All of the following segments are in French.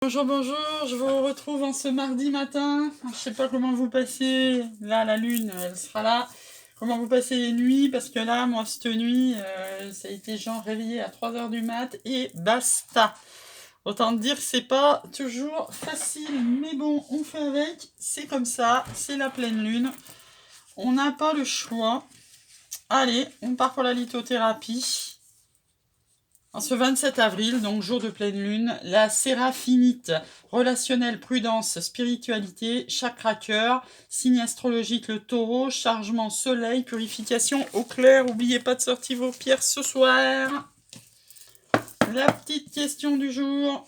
Bonjour, bonjour, je vous retrouve en ce mardi matin. Je sais pas comment vous passez, là la lune elle sera là. Comment vous passez les nuits, parce que là moi cette nuit ça a été genre réveillé à 3 h du mat et basta. Autant dire que c'est pas toujours facile, mais bon on fait avec, c'est comme ça, c'est la pleine lune. On n'a pas le choix. Allez, on part pour la lithothérapie. En ce 27 avril, donc jour de pleine lune, la séraphinite, relationnelle, prudence, spiritualité, chakra cœur, signe astrologique le taureau, chargement soleil, purification au clair. N'oubliez pas de sortir vos pierres ce soir. La petite question du jour.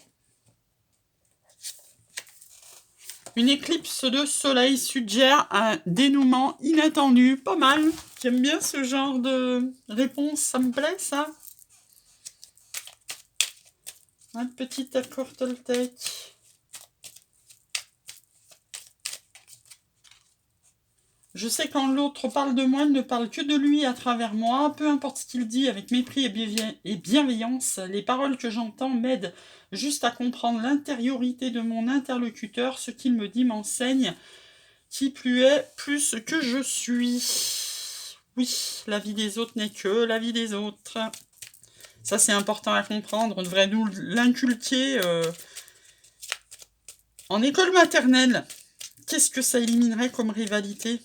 Une éclipse de soleil suggère un dénouement inattendu. Pas mal. J'aime bien ce genre de réponse, ça me plaît ça. Un petit accord Toltec. Je sais quand l'autre parle de moi, il ne parle que de lui à travers moi. Peu importe ce qu'il dit, avec mépris et bienveillance, les paroles que j'entends m'aident juste à comprendre l'intériorité de mon interlocuteur. Ce qu'il me dit m'enseigne, qui plus est, plus que je suis. Oui, la vie des autres n'est que la vie des autres. Ça, c'est important à comprendre. On devrait nous l'inculquer en école maternelle. Qu'est-ce que ça éliminerait comme rivalité ?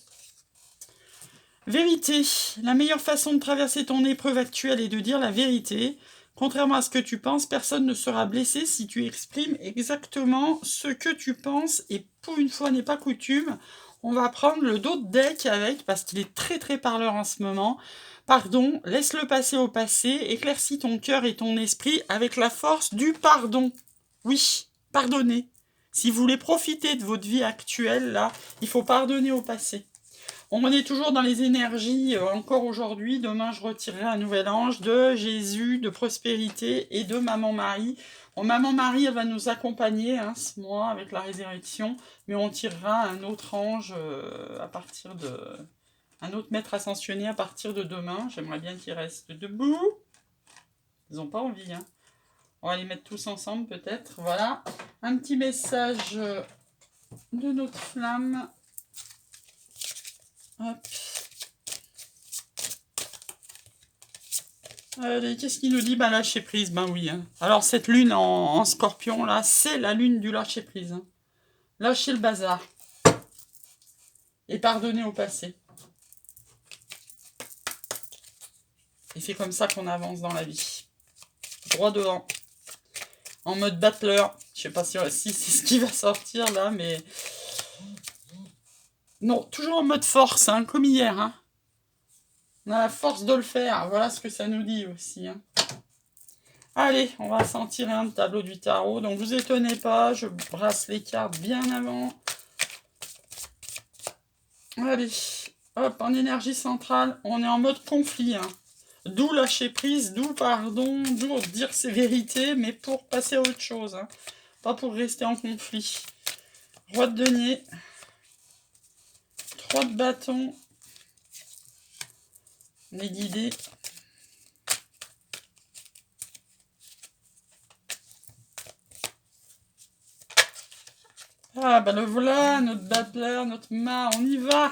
Vérité. La meilleure façon de traverser ton épreuve actuelle est de dire la vérité. Contrairement à ce que tu penses, personne ne sera blessé si tu exprimes exactement ce que tu penses. Et pour une fois n'est pas coutume, on va prendre le dos de deck avec, parce qu'il est très très parleur en ce moment. Pardon, laisse-le passer au passé, éclaircis ton cœur et ton esprit avec la force du pardon. Oui, pardonnez. Si vous voulez profiter de votre vie actuelle, là, il faut pardonner au passé. On est toujours dans les énergies, encore aujourd'hui. Demain, je retirerai un nouvel ange de Jésus, de prospérité et de Maman Marie. Bon, Maman Marie, elle va nous accompagner ce mois avec la résurrection, mais on tirera un autre ange à partir de... un autre maître ascensionné à partir de demain. J'aimerais bien qu'ils restent debout. Ils n'ont pas envie, hein. On va les mettre tous ensemble, peut-être. Voilà. Un petit message de notre flamme. Hop. Allez, qu'est-ce qu'il nous dit ? Ben, lâcher prise, ben oui. Hein. Alors, cette lune en scorpion, là, c'est la lune du lâcher prise. Hein. Lâcher le bazar. Et pardonner au passé. Et c'est comme ça qu'on avance dans la vie. Droit devant. En mode battleur. Je sais pas si c'est ce qui va sortir, là, mais... Non, toujours en mode force, hein, comme hier. Hein. On a la force de le faire. Voilà ce que ça nous dit aussi. Hein. Allez, on va s'en tirer un tableau du tarot. Donc, vous étonnez pas, je brasse les cartes bien avant. Allez, hop, en énergie centrale, on est en mode conflit. Hein. D'où lâcher prise, d'où pardon, d'où dire ses vérités, mais pour passer à autre chose. Hein. Pas pour rester en conflit. Roi de denier. 3 de bâton. Les guidés. Ah, bah le voilà, notre battleur, notre mât, on y va.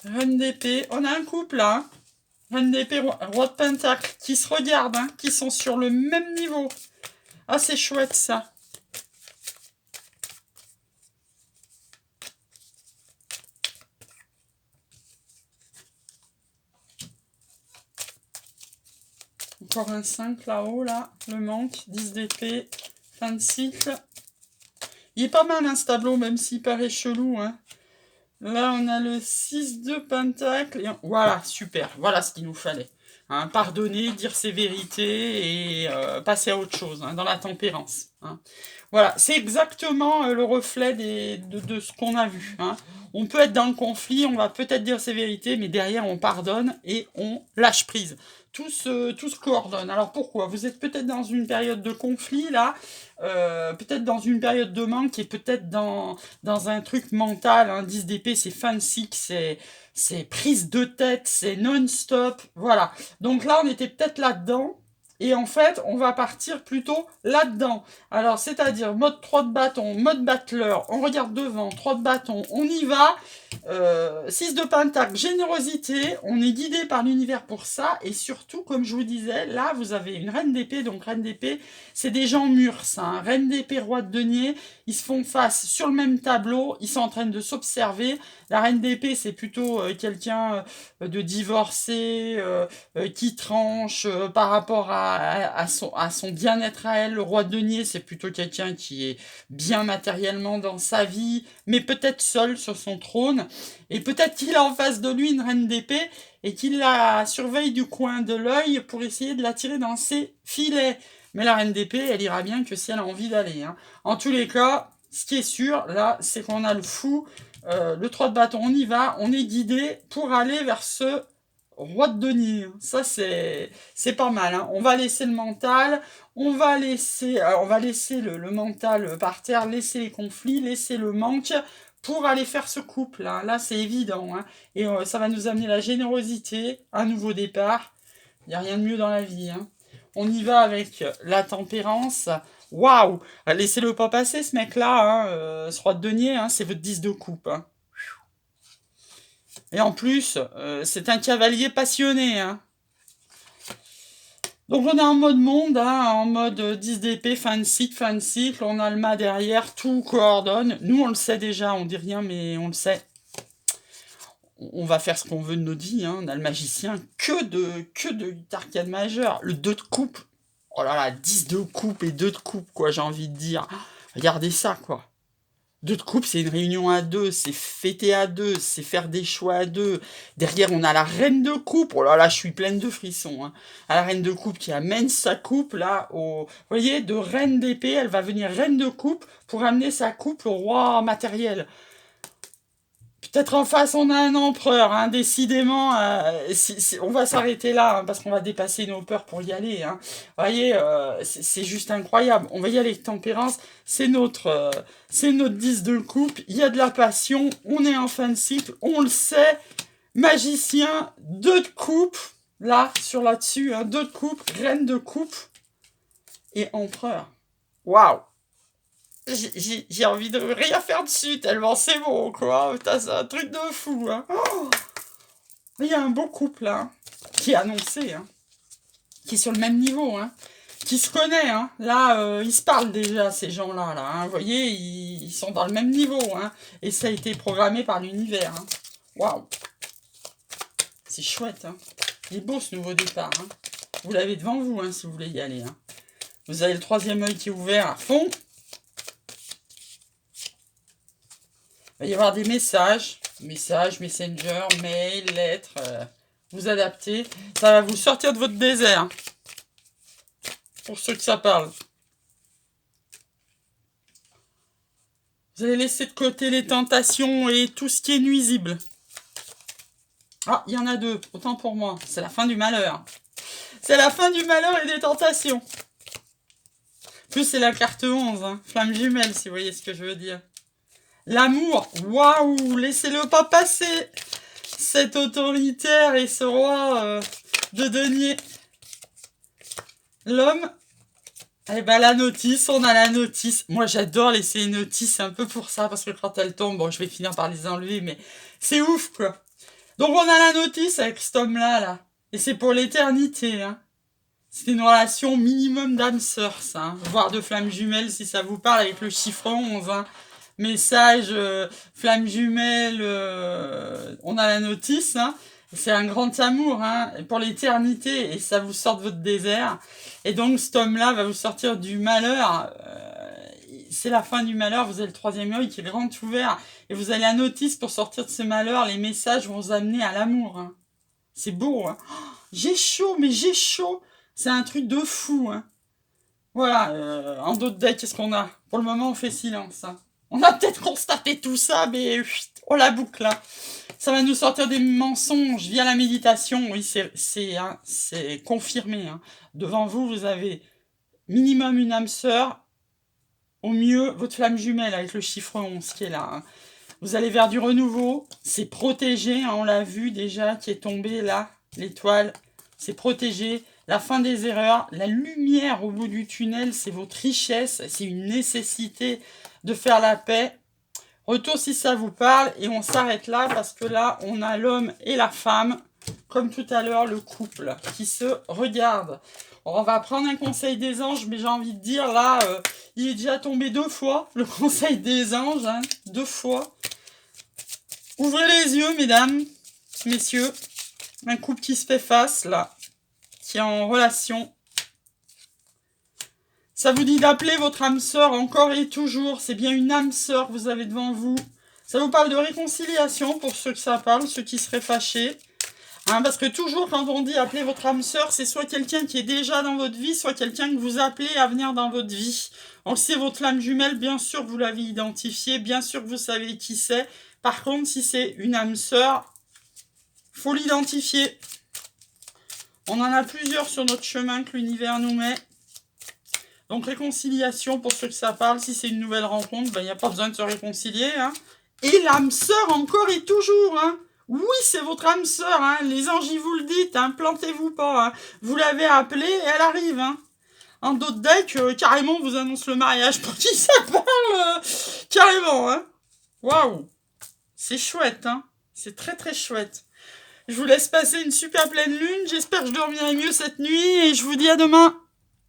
Reine d'épée, on a un couple là. Hein. Reine d'épée, roi de pentacle, qui se regardent, hein, qui sont sur le même niveau. Ah, c'est chouette ça. Encore un 5 là-haut, là. Le manque, 10 d'épée, fin de cycle. Il est pas mal hein, ce tableau, même s'il paraît chelou. Hein. Là, on a le 6 de pentacle. Voilà, super. Voilà ce qu'il nous fallait. Hein, pardonner, dire ses vérités et passer à autre chose, hein, dans la tempérance. Hein. Voilà, c'est exactement le reflet de ce qu'on a vu. Hein. On peut être dans le conflit, on va peut-être dire ses vérités, mais derrière, on pardonne et on lâche prise. Tout se coordonne. Alors pourquoi ? Vous êtes peut-être dans une période de conflit, là, peut-être dans une période de manque et peut-être dans un truc mental. Hein. 10 d'épée, c'est fin de cycle, c'est prise de tête, c'est non-stop. Voilà. Donc là, on était peut-être là-dedans. Et en fait, on va partir plutôt là-dedans. Alors, c'est-à-dire mode 3 de bâton, mode battleur, on regarde devant, 3 de bâton, on y va. 6 de pentacle, générosité, on est guidé par l'univers pour ça. Et surtout, comme je vous disais, là, vous avez une reine d'épée. Donc, reine d'épée, c'est des gens mûrs, ça. Hein. Reine d'épée, roi de denier, ils se font face sur le même tableau, ils sont en train de s'observer. La reine d'épée, c'est plutôt quelqu'un de divorcé, qui tranche par rapport à son bien-être à elle. Le roi de denier, c'est plutôt quelqu'un qui est bien matériellement dans sa vie, mais peut-être seul sur son trône. Et peut-être qu'il a en face de lui une reine d'épée et qu'il la surveille du coin de l'œil pour essayer de l'attirer dans ses filets. Mais la reine d'épée, elle ira bien que si elle a envie d'aller. Hein. En tous les cas, ce qui est sûr, là, c'est qu'on a le fou, le 3 de bâton, on y va, on est guidé pour aller vers ce roi de denier. Ça, c'est pas mal. Hein. On va laisser le mental, on va laisser le mental par terre, laisser les conflits, laisser le manque pour aller faire ce couple. Hein. Là, c'est évident. Hein. Et ça va nous amener la générosité, un nouveau départ. Il n'y a rien de mieux dans la vie. Hein. On y va avec la tempérance. Waouh! Laissez-le pas passer, ce mec-là. Hein. Ce roi de denier, hein, c'est votre 10 de coupe. Hein. Et en plus, c'est un cavalier passionné. Hein. Donc on est en mode monde, hein, en mode 10 d'épée, fin de cycle, on a le mât derrière, tout coordonne. Nous on le sait déjà, on dit rien mais on le sait. On va faire ce qu'on veut de notre vie, hein. On a le magicien, que de d'arcade majeure. Le 2 de coupe, oh là là, 10 de coupe et 2 de coupe, quoi, j'ai envie de dire. Regardez ça, quoi. 2 de coupe, c'est une réunion à deux, c'est fêter à deux, c'est faire des choix à deux. Derrière, on a la reine de coupe. Oh là là, je suis pleine de frissons. Hein. À la reine de coupe qui amène sa coupe, là, au... Vous voyez, de reine d'épée, elle va venir reine de coupe pour amener sa coupe au roi matériel. Peut-être en face, on a un empereur, hein, décidément. On va s'arrêter là, hein, parce qu'on va dépasser nos peurs pour y aller. Hein. Vous voyez, c'est juste incroyable. On va y aller avec tempérance. C'est notre 10 de coupe. Il y a de la passion. On est en fin de cycle. On le sait. Magicien, 2 de coupe. Là, sur là-dessus, hein, 2 de coupe. Reine de coupe. Et empereur. Waouh! J'ai envie de rien faire dessus, tellement c'est bon, quoi. Putain, c'est un truc de fou, hein. Oh, il y a un beau couple, là, hein, qui est annoncé, hein, qui est sur le même niveau, hein, qui se connaît, hein. Là, ils se parlent déjà, ces gens-là, là, hein. Vous voyez, ils sont dans le même niveau, hein. Et ça a été programmé par l'univers, hein. Waouh. C'est chouette, hein. Il est beau, ce nouveau départ, hein. Vous l'avez devant vous, hein, si vous voulez y aller, hein. Vous avez le 3e œil qui est ouvert à fond. Il va y avoir des messages, messenger, mail, lettres, vous adaptez. Ça va vous sortir de votre désert, pour ceux que ça parle. Vous allez laisser de côté les tentations et tout ce qui est nuisible. Ah, il y en a 2, autant pour moi. C'est la fin du malheur. C'est la fin du malheur et des tentations. Plus c'est la carte 11, hein. Flamme jumelle, si vous voyez ce que je veux dire. L'amour, waouh, laissez-le pas passer. Cet autoritaire et ce roi de denier. L'homme, eh ben la notice, on a la notice. Moi j'adore laisser les notices un peu pour ça, parce que quand elles tombent, bon je vais finir par les enlever, mais c'est ouf quoi. Donc on a la notice avec cet homme-là, là. Et c'est pour l'éternité, hein. C'est une relation minimum d'âme sœur, ça. Hein. Voire de flamme jumelle, si ça vous parle, avec le chiffre 11, hein. Message, flamme jumelle, on a la notice, hein. C'est un grand amour, hein, pour l'éternité, et ça vous sort de votre désert. Et donc, cet homme-là va vous sortir du malheur. C'est la fin du malheur, vous avez le 3e œil qui est grand ouvert, et vous avez la notice pour sortir de ce malheur. Les messages vont vous amener à l'amour. Hein. C'est beau, hein. Oh, j'ai chaud, mais j'ai chaud. C'est un truc de fou, hein. Voilà, en d'autres decks, qu'est-ce qu'on a? Pour le moment, on fait silence, hein. On a peut-être constaté tout ça, mais on la boucle là. Ça va nous sortir des mensonges via la méditation. Oui, c'est confirmé. Hein. Devant vous, vous avez minimum une âme sœur. Au mieux, votre flamme jumelle avec le chiffre 11 qui est là. Hein. Vous allez vers du renouveau. C'est protégé. Hein, on l'a vu déjà qui est tombé là. L'étoile, c'est protégé. La fin des erreurs, la lumière au bout du tunnel, c'est votre richesse, c'est une nécessité de faire la paix. Retour si ça vous parle et on s'arrête là parce que là, on a l'homme et la femme, comme tout à l'heure, le couple qui se regarde. On va prendre un conseil des anges, mais j'ai envie de dire, là, il est déjà tombé 2 fois, le conseil des anges, hein, 2 fois. Ouvrez les yeux, mesdames, messieurs. Un couple qui se fait face, là, qui est en relation. Ça vous dit d'appeler votre âme sœur encore et toujours. C'est bien une âme sœur que vous avez devant vous. Ça vous parle de réconciliation pour ceux que ça parle, ceux qui seraient fâchés. Hein, parce que toujours quand on dit appeler votre âme sœur, c'est soit quelqu'un qui est déjà dans votre vie, soit quelqu'un que vous appelez à venir dans votre vie. Donc si c'est votre âme jumelle, bien sûr que vous l'avez identifié, bien sûr que vous savez qui c'est. Par contre, si c'est une âme sœur, faut l'identifier. On en a plusieurs sur notre chemin que l'univers nous met. Donc réconciliation pour ceux que ça parle. Si c'est une nouvelle rencontre, il n'y a pas besoin de se réconcilier. Hein. Et l'âme sœur encore et toujours. Hein. Oui, c'est votre âme sœur. Hein. Les anges, ils vous le dites. Hein. Plantez-vous pas. Hein. Vous l'avez appelée et elle arrive. Hein. En d'autres decks, carrément, vous annonce le mariage pour qui ça parle. Carrément. Hein. Waouh. C'est chouette. Hein. C'est très très chouette. Je vous laisse passer une super pleine lune. J'espère que je dormirai mieux cette nuit. Et je vous dis à demain.